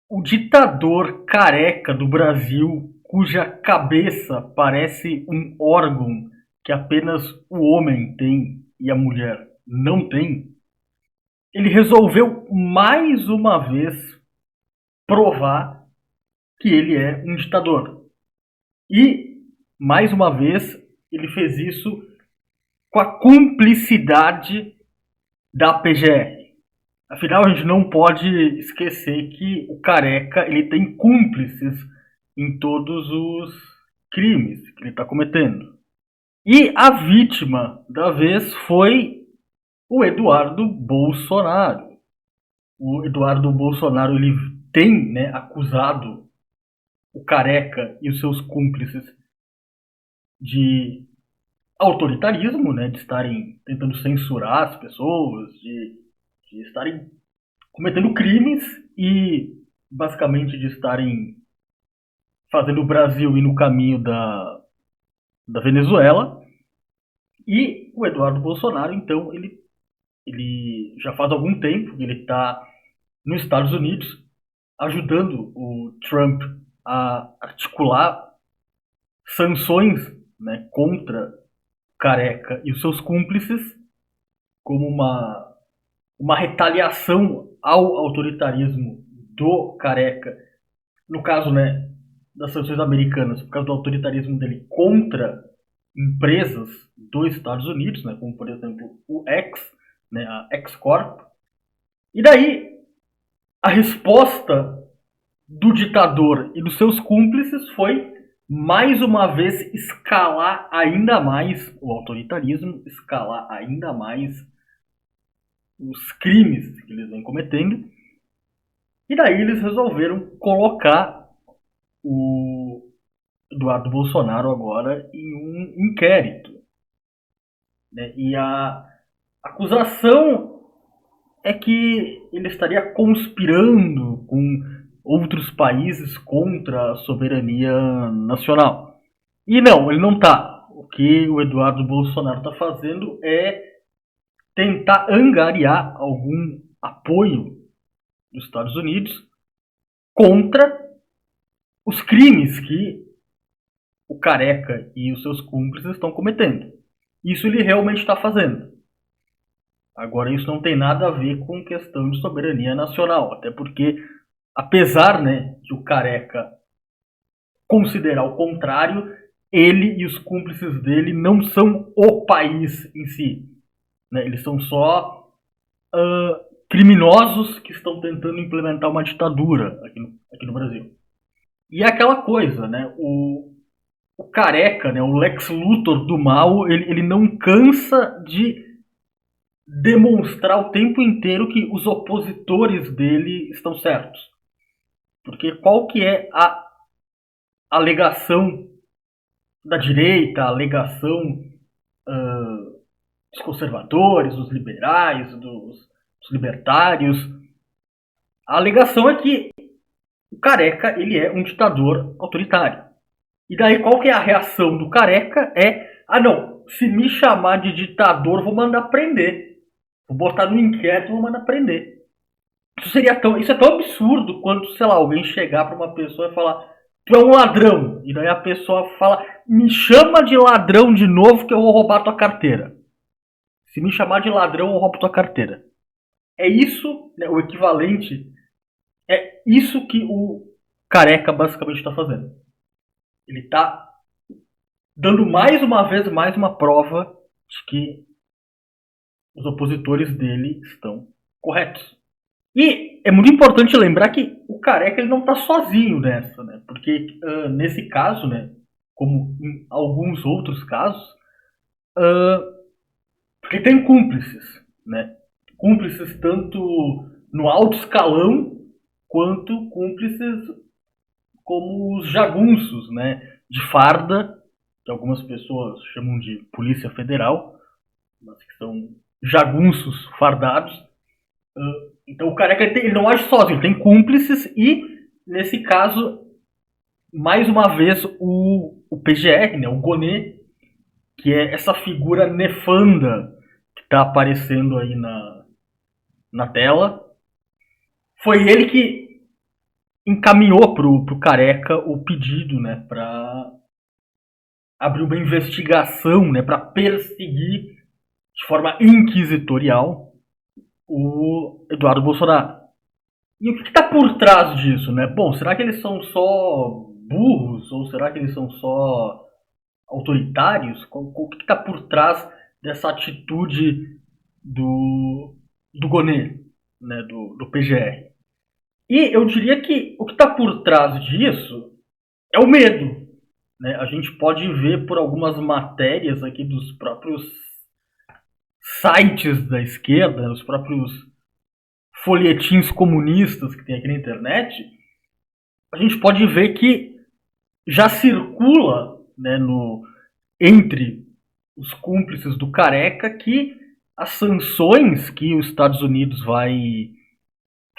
O ditador careca do Brasil, cuja cabeça parece um órgão que apenas o homem tem e a mulher não tem, ele resolveu mais uma vez provar que ele é um ditador. E, mais uma vez, ele fez isso com a cumplicidade da PGR. Afinal, a gente não pode esquecer que o Careca ele tem cúmplices em todos os crimes que ele está cometendo. E a vítima da vez foi o Eduardo Bolsonaro. O Eduardo Bolsonaro ele tem, acusado o Careca e os seus cúmplices de autoritarismo, de estarem tentando censurar as pessoas, de estarem cometendo crimes e basicamente de estarem fazendo o Brasil ir no caminho da Venezuela. E o Eduardo Bolsonaro, então, ele já faz algum tempo que ele está nos Estados Unidos ajudando o Trump a articular sanções, contra Careca e os seus cúmplices como uma retaliação ao autoritarismo do Careca, no caso, das sanções americanas, por causa do autoritarismo dele contra empresas dos Estados Unidos, como por exemplo o X, a X Corp. E daí a resposta do ditador e dos seus cúmplices foi mais uma vez escalar ainda mais o autoritarismo, escalar ainda mais os crimes que eles vêm cometendo. E daí eles resolveram colocar o Eduardo Bolsonaro agora em um inquérito. E a acusação é que ele estaria conspirando com outros países contra a soberania nacional. E não, ele não está. O que o Eduardo Bolsonaro está fazendo é tentar angariar algum apoio dos Estados Unidos contra os crimes que o Careca e os seus cúmplices estão cometendo. Isso ele realmente está fazendo. Agora, isso não tem nada a ver com questão de soberania nacional, até porque, apesar de o Careca considerar o contrário, ele e os cúmplices dele não são o país em si. Eles são só criminosos que estão tentando implementar uma ditadura aqui no Brasil. E é aquela coisa, o Careca, o Lex Luthor do mal, ele não cansa de demonstrar o tempo inteiro que os opositores dele estão certos. Porque qual que é a alegação da direita, a alegação dos conservadores, dos liberais, dos libertários? A alegação é que o Careca ele é um ditador autoritário. E daí qual que é a reação do Careca? Não, se me chamar de ditador, vou mandar prender. Vou botar no inquérito e vou mandar prender. Isso é tão absurdo quanto, sei lá, alguém chegar pra uma pessoa e falar: tu é um ladrão. E daí a pessoa fala: me chama de ladrão de novo que eu vou roubar tua carteira. Se me chamar de ladrão, eu roubo tua carteira. É isso, o equivalente. É isso que o Careca basicamente está fazendo. Ele está dando mais uma vez mais uma prova de que os opositores dele estão corretos. E é muito importante lembrar que o Careca ele não está sozinho nessa, porque nesse caso, como em alguns outros casos, ele tem cúmplices, cúmplices tanto no alto escalão quanto cúmplices como os jagunços, de farda, que algumas pessoas chamam de Polícia Federal, mas que são jagunços fardados. Então o Careca ele não age sozinho, ele tem cúmplices e, nesse caso, mais uma vez o PGR, o Gonê, que é essa figura nefanda que está aparecendo aí na tela, foi ele que encaminhou pro Careca o pedido, né, para abrir uma investigação, né, para perseguir de forma inquisitorial o Eduardo Bolsonaro. E o que está por trás disso, né? Bom, será que eles são só burros ou será que eles são só autoritários? O que está por trás dessa atitude do Gonê, né, do PGR? E eu diria que o que está por trás disso é o medo. Né? A gente pode ver por algumas matérias aqui dos próprios sites da esquerda, os próprios folhetins comunistas que tem aqui na internet, a gente pode ver que já circula, né, entre os cúmplices do Careca que as sanções que os Estados Unidos vai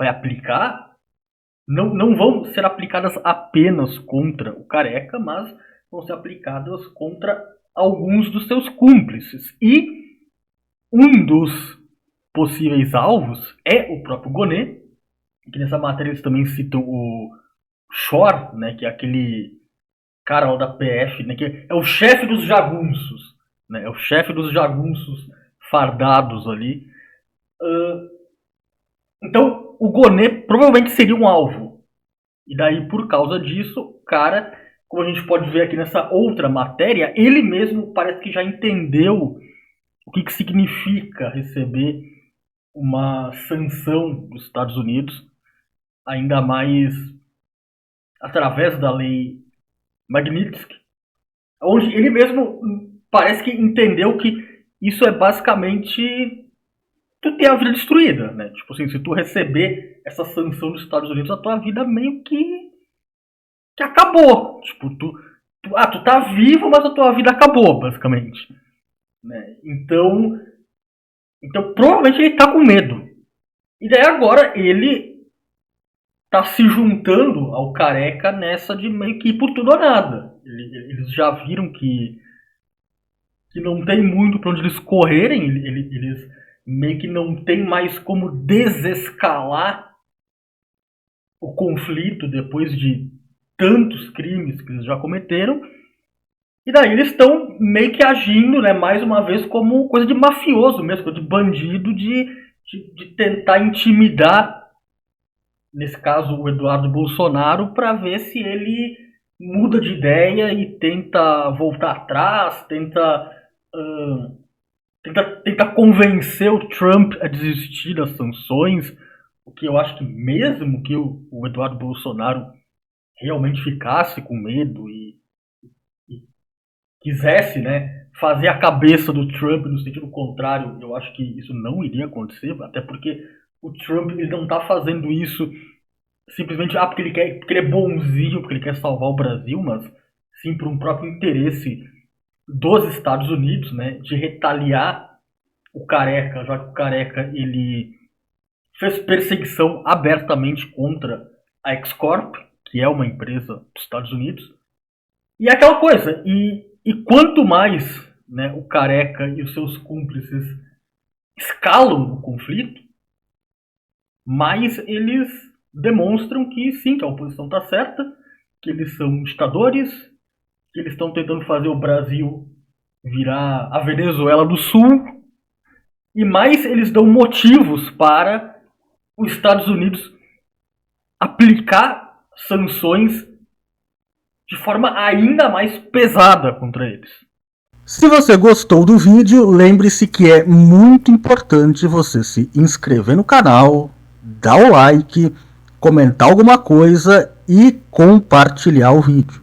aplicar não vão ser aplicadas apenas contra o Careca, mas vão ser aplicadas contra alguns dos seus cúmplices. E um dos possíveis alvos é o próprio Gonê, que nessa matéria eles também citam o Shor, né, que é aquele cara lá da PF, né, que é o chefe dos jagunços, né, é o chefe dos jagunços fardados ali. Então, o Gonê provavelmente seria um alvo. E daí, por causa disso, o cara, como a gente pode ver aqui nessa outra matéria, ele mesmo parece que já entendeu o que significa receber uma sanção dos Estados Unidos, ainda mais através da lei Magnitsky, onde ele mesmo parece que entendeu que isso é basicamente tu ter a vida destruída, né? Tipo assim, se tu receber essa sanção dos Estados Unidos, a tua vida meio que acabou. Tipo, tu tá vivo, mas a tua vida acabou, basicamente. Né? Então, provavelmente ele tá com medo. E daí agora ele tá se juntando ao Careca nessa de meio que ir por tudo ou nada. Eles já viram que não tem muito pra onde eles correrem. Eles meio que não tem mais como desescalar o conflito depois de tantos crimes que eles já cometeram. E daí eles estão meio que agindo, né, mais uma vez, como coisa de mafioso mesmo, coisa de bandido, de tentar intimidar, nesse caso, o Eduardo Bolsonaro, para ver se ele muda de ideia e tenta voltar atrás, tenta convencer o Trump a desistir das sanções, o que eu acho que mesmo que o Eduardo Bolsonaro realmente ficasse com medo e quisesse, né, fazer a cabeça do Trump no sentido contrário, eu acho que isso não iria acontecer, até porque o Trump ele não está fazendo isso simplesmente porque ele é bonzinho, porque ele quer salvar o Brasil, mas sim por um próprio interesse dos Estados Unidos, né, de retaliar o Careca, já que o Careca ele fez perseguição abertamente contra a X-Corp, que é uma empresa dos Estados Unidos. E é aquela coisa, e quanto mais, né, o Careca e os seus cúmplices escalam o conflito, mais eles demonstram que sim, que a oposição está certa, que eles são ditadores, que eles estão tentando fazer o Brasil virar a Venezuela do Sul, e mais eles dão motivos para os Estados Unidos aplicar sanções de forma ainda mais pesada contra eles. Se você gostou do vídeo, lembre-se que é muito importante você se inscrever no canal, dar o like, comentar alguma coisa e compartilhar o vídeo.